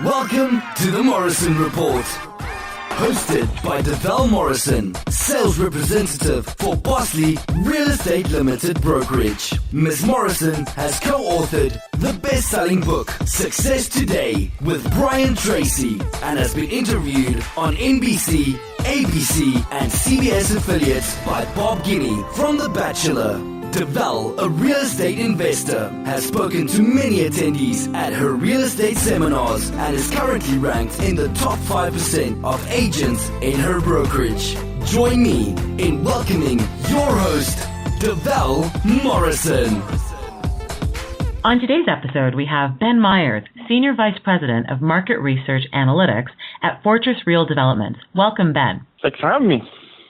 Welcome to the Morrison Report. Hosted by Deval Morrison, sales representative for Bosley Real Estate Limited Brokerage. Ms. Morrison has co-authored the best-selling book, Success Today, with Brian Tracy, and has been interviewed on NBC, ABC, and CBS affiliates by Bob Guinea from The Bachelor. Deval, a real estate investor, has spoken to many attendees at her real estate seminars and is currently ranked in the top 5% of agents in her brokerage. Join me in welcoming your host, Deval Morrison. On today's episode, we have Ben Myers, Senior Vice President of Market Research Analytics at Fortress Real Development. Welcome, Ben. Thanks for having me.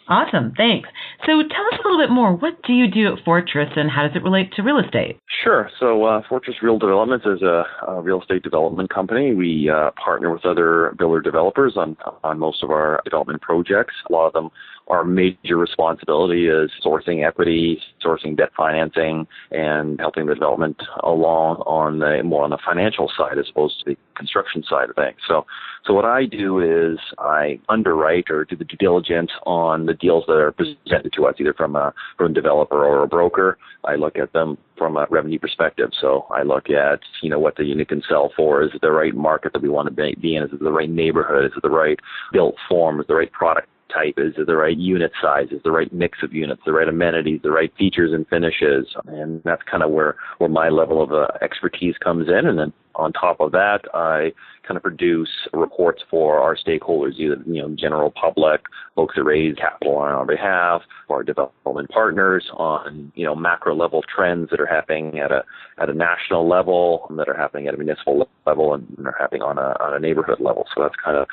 Awesome, thanks. So tell us a little bit more. What do you do at Fortress and how does it relate to real estate? Sure. So Fortress Real Development is a real estate development company. We partner with other builder developers on most of our development projects. A lot of them, our major responsibility is sourcing equity, sourcing debt financing, and helping the development along on more on the financial side as opposed to the construction side of things. So what I do is I underwrite or do the due diligence on the deals that are presented to us, either from a developer or a broker. I look at them from a revenue perspective. So I look at, what the unit can sell for. Is it the right market that we want to be in? Is it the right neighborhood? Is it the right built form? Is it the right product type? Is it the right unit size? Is it the right mix of units, the right amenities, the right features and finishes? And that's kind of where my level of expertise comes in. And then on top of that, I kind of produce reports for our stakeholders, either general public, folks that raise capital on our behalf, our development partners on macro level trends that are happening at a national level, that are happening at a municipal level, and are happening on a neighborhood level. So that's kind of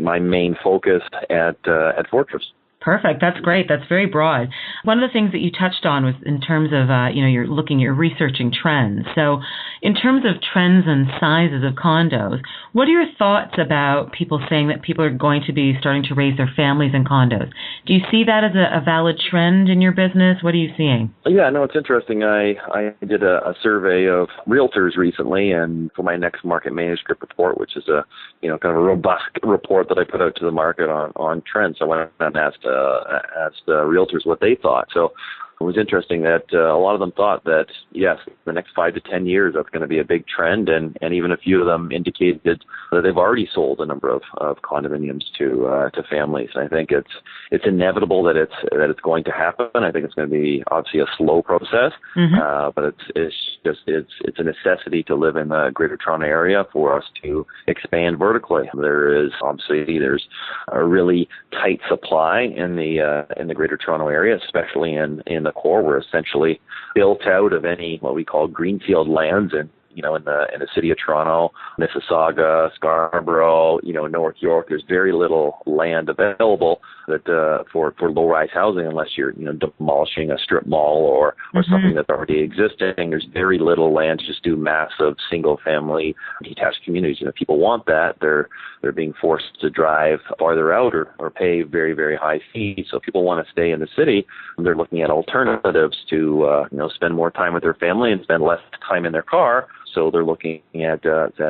my main focus at Fortress. Perfect. That's great. That's very broad. One of the things that you touched on was in terms of, you're researching trends. So in terms of trends and sizes of condos, what are your thoughts about people saying that people are going to be starting to raise their families in condos? Do you see that as a valid trend in your business? What are you seeing? Yeah, no, it's interesting. I did a survey of realtors recently, and for my next market manuscript report, which is a kind of a robust report that I put out to the market on trends. So I went and asked realtors what they thought. So it was interesting that a lot of them thought that, yes, the next 5 to 10 years, that's going to be a big trend. And even a few of them indicated that they've already sold a number of condominiums to families. And I think it's inevitable that it's going to happen. I think it's going to be obviously a slow process, but it's a necessity to live in the Greater Toronto Area for us to expand vertically. There's a really tight supply in the Greater Toronto Area, especially in the core. We're essentially built out of any what we call greenfield lands in the city of Toronto, Mississauga, Scarborough, North York. There's very little land available that for low-rise housing unless you're demolishing a strip mall or something that's already existing. There's very little land to just do massive single-family detached communities. People want that. They're being forced to drive farther out or pay very, very high fees. So if people want to stay in the city, they're looking at alternatives to spend more time with their family and spend less time in their car. So they're looking at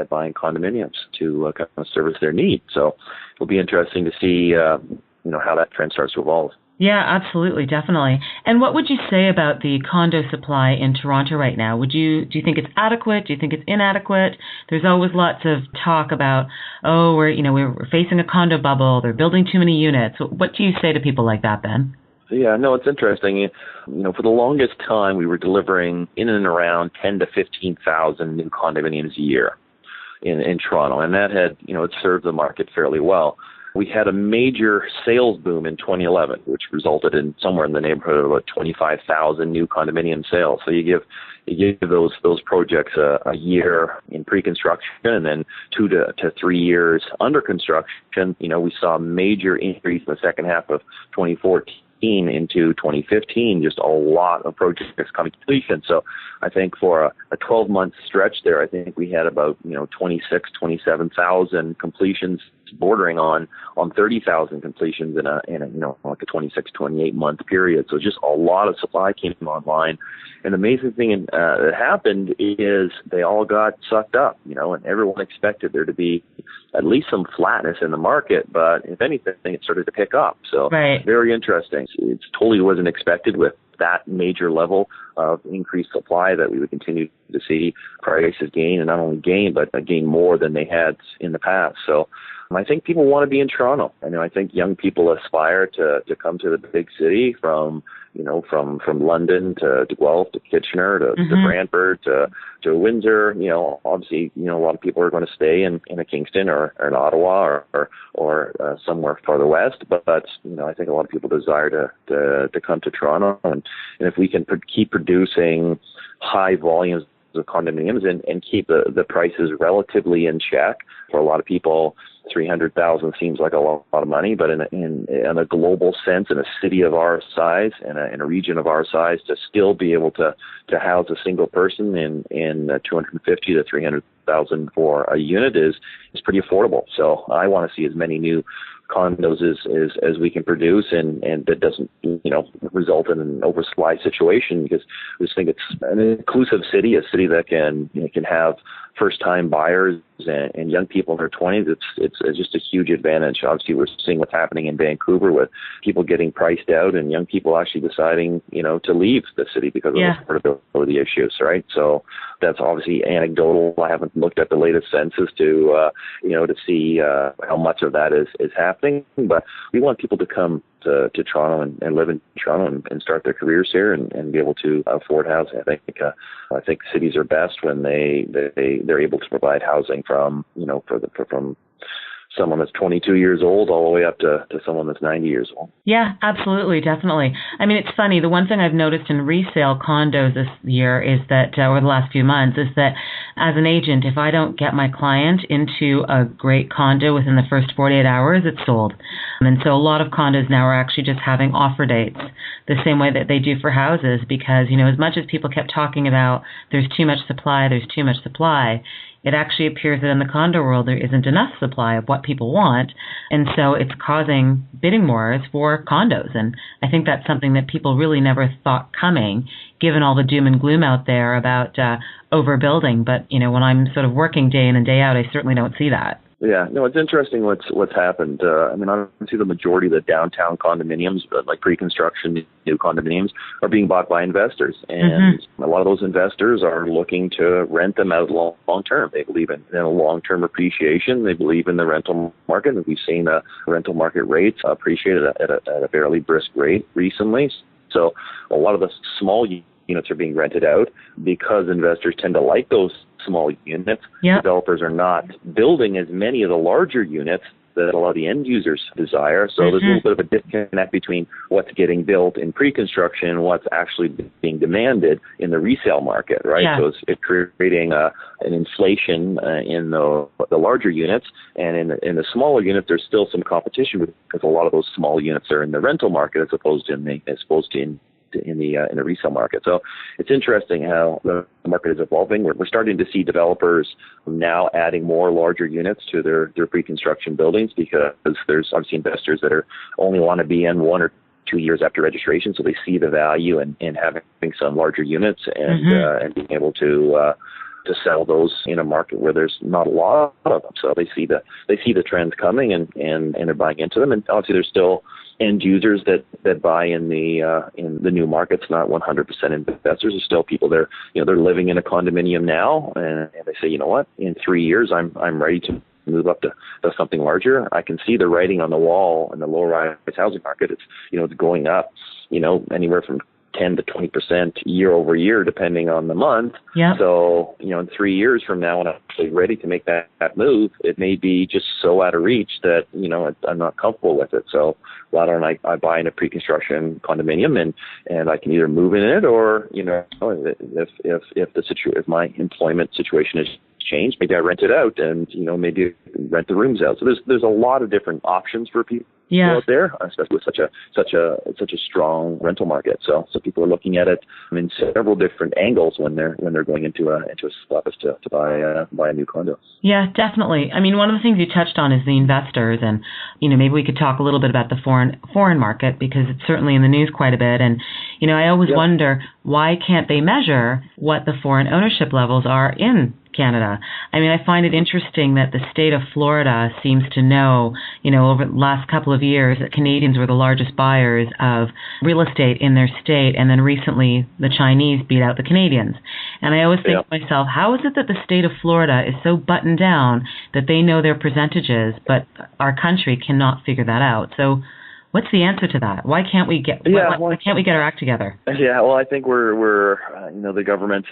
buying condominiums to kind of service their needs. So it'll be interesting to see how that trend starts to evolve. Yeah, absolutely, definitely. And what would you say about the condo supply in Toronto right now? Do you think it's adequate? Do you think it's inadequate? There's always lots of talk about, we're facing a condo bubble. They're building too many units. What do you say to people like that, Ben? Yeah, no, it's interesting. For the longest time, we were delivering in and around 10 to 15,000 new condominiums a year in Toronto, and that had, it served the market fairly well. We had a major sales boom in 2011, which resulted in somewhere in the neighborhood of about 25,000 new condominium sales. So you give those projects a year in pre-construction and then 2 to 3 years under construction. We saw a major increase in the second half of 2014 into 2015, just a lot of projects coming to completion. So I think for a 12-month stretch there, I think we had about 26,000, 27,000 completions bordering on 30,000 completions in a like a 26, 28 month period. So just a lot of supply came online. And the amazing thing that happened is they all got sucked up, and everyone expected there to be at least some flatness in the market, but if anything, it started to pick up. So Very interesting. It totally wasn't expected with that major level of increased supply that we would continue to see prices gain, and not only gain, but gain more than they had in the past. So I think people want to be in Toronto. I think young people aspire to come to the big city from London to Guelph to Kitchener to Brantford to Windsor. Obviously, a lot of people are going to stay in a Kingston or in Ottawa or somewhere farther west. But I think a lot of people desire to come to Toronto, and if we can keep producing high volumes of condominiums and keep the prices relatively in check. For a lot of people, $300,000 seems like a lot of money, but in a global sense, in a city of our size, in a region of our size, to still be able to house a single person in $250,000 to $300,000 for a unit is pretty affordable. So I want to see as many new condos as we can produce, and that doesn't result in an oversupply situation, because we just think it's an inclusive city, a city that can have first-time buyers and young people in their 20s. It's just a huge advantage. Obviously, we're seeing what's happening in Vancouver with people getting priced out and young people actually deciding to leave the city because of affordability issues, right? So that's obviously anecdotal. I haven't looked at the latest census to see how much of that is happening, but we want people to come to Toronto and live in Toronto and start their careers here and be able to afford housing. I think cities are best when they're able to provide housing from someone that's 22 years old all the way up to someone that's 90 years old. Yeah, absolutely, definitely. It's funny. The one thing I've noticed in resale condos this year is that, or the last few months, is that as an agent, if I don't get my client into a great condo within the first 48 hours, it's sold. And so a lot of condos now are actually just having offer dates the same way that they do for houses, because, as much as people kept talking about there's too much supply, it actually appears that in the condo world there isn't enough supply of what people want, and so it's causing bidding wars for condos. And I think that's something that people really never thought coming, given all the doom and gloom out there about overbuilding. But when I'm sort of working day in and day out, I certainly don't see that. Yeah, no, it's interesting what's happened. I see the majority of the downtown condominiums, like pre-construction new condominiums, are being bought by investors. And a lot of those investors are looking to rent them out long term. They believe in a long-term appreciation. They believe in the rental market. And we've seen the rental market rates appreciated at a fairly brisk rate recently. So a lot of the small units are being rented out because investors tend to like those small units. Developers are not building as many of the larger units that a lot of the end users desire. So there's a little bit of a disconnect between what's getting built in pre-construction and what's actually being demanded in the resale market, right? So it's creating an inflation in the larger units, and in the smaller units, there's still some competition because a lot of those small units are in the rental market as opposed to in the resale market. So it's interesting how the market is evolving. We're starting to see developers now adding more larger units to their pre-construction buildings, because there's obviously investors that only want to be in 1 or 2 years after registration, so they see the value in having some larger units and being able to sell those in a market where there's not a lot of them. So they see the trends coming and they're buying into them. And obviously there's still end users that buy in the new markets, not 100% investors. There's still people they're living in a condominium now, and they say, you know what, in 3 years I'm ready to move up to something larger. I can see the writing on the wall in the low-rise housing market. It's going up, anywhere from 10 to 20% year over year, depending on the month. So, in 3 years from now, when I'm actually ready to make that move, it may be just so out of reach that, I'm not comfortable with it. So why don't I buy in a pre-construction condominium and I can either move in it, or, if my employment situation has changed, maybe I rent it out, and, maybe rent the rooms out. So there's a lot of different options for people out there, especially with such a strong rental market. So people are looking at it in several different angles when they're going into a office to buy a new condo. Yeah, definitely. I mean, one of the things you touched on is the investors, and maybe we could talk a little bit about the foreign market, because it's certainly in the news quite a bit. And I always wonder, why can't they measure what the foreign ownership levels are in Canada? I mean, I find it interesting that the state of Florida seems to know, over the last couple of years, that Canadians were the largest buyers of real estate in their state, and then recently the Chinese beat out the Canadians. And I always think to myself, how is it that the state of Florida is so buttoned down that they know their percentages, but our country cannot figure that out? So what's the answer to that? Why can't we get why can't we get our act together? Yeah, well, I think we're the government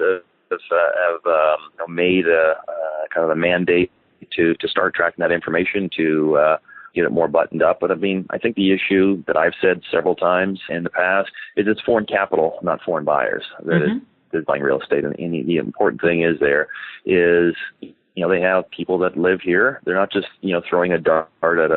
have made a kind of a mandate to start tracking that information to get it more buttoned up. But I mean, I think the issue that I've said several times in the past is it's foreign capital, not forein buyers that is buying real estate. And the important thing is they have people that live here. They're not just throwing a dart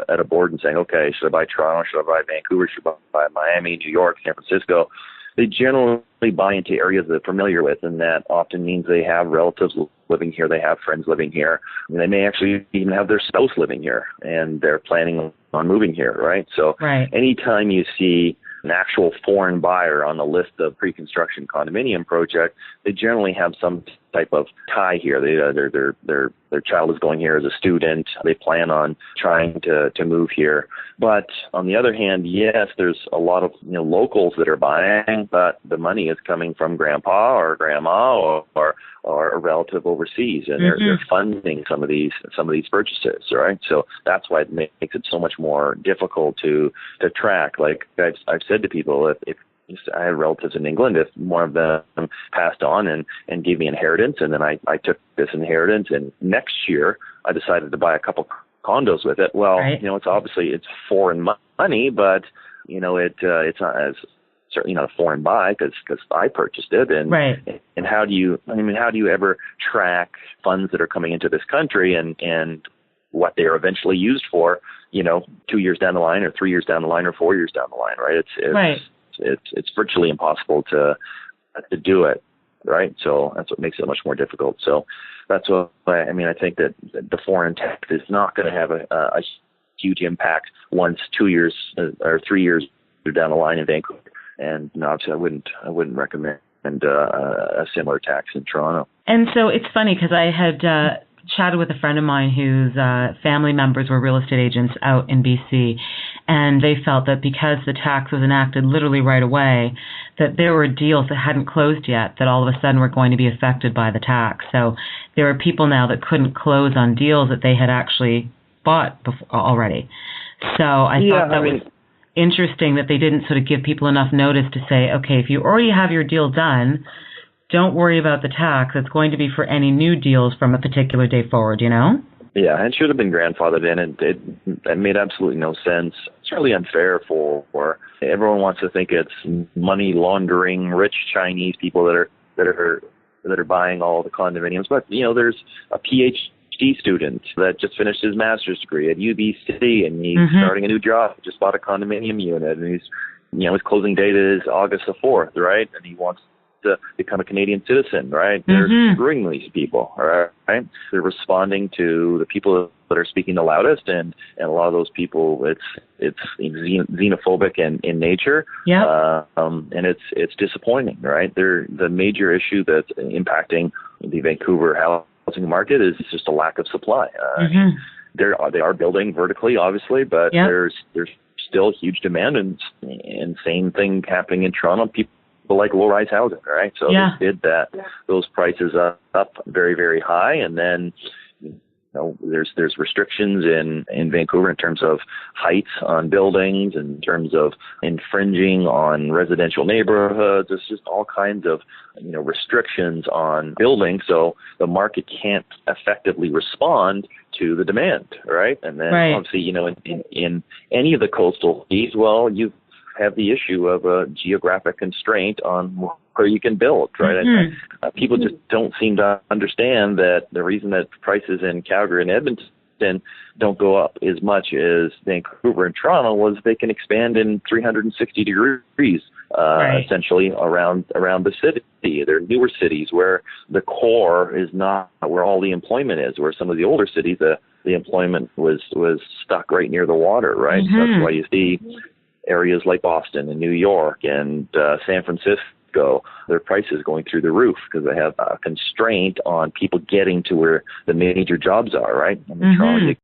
at a board and saying, okay, should I buy Toronto? Should I buy Vancouver? Should I buy Miami, New York, San Francisco? They generally buy into areas they're familiar with, and that often means they have relatives living here, they have friends living here, and they may actually even have their spouse living here, and they're planning on moving here, right? So anytime you see an actual foreign buyer on the list of pre-construction condominium project, they generally have some type of tie here. Their child is going here as a student. They plan on trying to move here. But on the other hand, yes, there's a lot of locals that are buying, but the money is coming from grandpa or grandma or a relative overseas, and they're funding some of these purchases, right? So that's why it makes it so much more difficult to track. Like I've said to people, if I have relatives in England, if one of them passed on and gave me inheritance, and then I took this inheritance, and next year I decided to buy a couple condos with it. Well, it's obviously it's foreign money, but it's not as certainly not a foreign buy because I purchased it. And how do you ever track funds that are coming into this country and what they are eventually used for? 2 years down the line, or 3 years down the line, or 4 years down the line, right? It's virtually impossible to do it, right? So that's what makes it much more difficult. So that's what I think that the foreign tax is not going to have a huge impact once 2 years or 3 years down the line in Vancouver. And obviously, I wouldn't recommend a similar tax in Toronto. And so it's funny because I had chatted with a friend of mine whose family members were real estate agents out in BC, and they felt that because the tax was enacted literally right away, that there were deals that hadn't closed yet that all of a sudden were going to be affected by the tax. So there are people now that couldn't close on deals that they had actually bought already. So I thought that was interesting that they didn't sort of give people enough notice to say, okay, if you already have your deal done, don't worry about the tax. It's going to be for any new deals from a particular day forward, Yeah, it should have been grandfathered in, and it made absolutely no sense. It's really unfair for everyone wants to think it's money laundering, rich Chinese people that are buying all the condominiums. But there's a PhD student that just finished his master's degree at UBC, and he's starting a new job. Just bought a condominium unit, and his closing date is August the 4th, right? And he wants to become a Canadian citizen, right? They're screwing these people, all right? They're responding to the people that are speaking the loudest, and a lot of those people, it's xenophobic in nature, and it's disappointing, right? The major issue that's impacting the Vancouver housing market is just a lack of supply. They are building vertically, obviously, but there's still huge demand, and same thing happening in Toronto. People like low-rise housing, right? So they bid those prices up very, very high, and then there's restrictions in Vancouver in terms of heights on buildings, in terms of infringing on residential neighborhoods. There's just all kinds of restrictions on building, so the market can't effectively respond to the demand, right? And then obviously, in any of the coastal cities, well, you have the issue of a geographic constraint on where you can build, right? People just don't seem to understand that the reason that prices in Calgary and Edmonton Boston don't go up as much as Vancouver and Toronto was they can expand in 360 degrees, essentially around the city. They're newer cities where the core is not where all the employment is, where some of the older cities, the employment was stuck right near the water, right? So that's why you see areas like Boston and New York and San Francisco, their prices going through the roof because they have a constraint on people getting to where the major jobs are, right? I mean, Toronto,